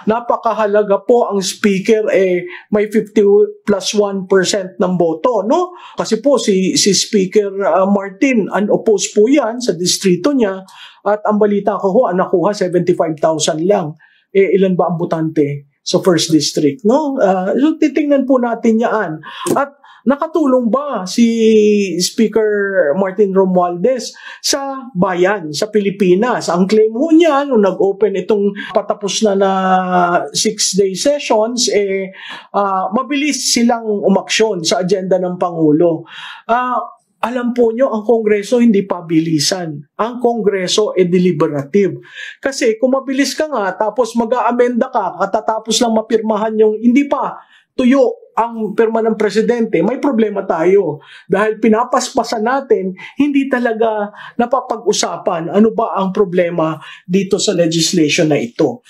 napakahalaga po ang speaker may 50+1% ng boto, no? Kasi po si Speaker Martin, unopposed po yan sa distrito niya, at ang balita ko ho, nakuha 75,000 lang. Ilan ba ang botante sa first district, no? So titingnan po natin yan. At nakatulong ba si Speaker Martin Romualdez sa bayan, sa Pilipinas? Ang claim ho niya, nung nag-open itong patapos na 6-day sessions, mabilis silang umaksyon sa agenda ng Pangulo. Alam po nyo, ang Kongreso hindi pabilisan. Ang Kongreso deliberative. Kasi kung mabilis ka nga, tapos mag-aamenda ka, katatapos lang mapirmahan yung hindi pa tuyo ang pirma ng presidente, may problema tayo. Dahil pinapaspasan natin, hindi talaga napapag-usapan ano ba ang problema dito sa legislation na ito.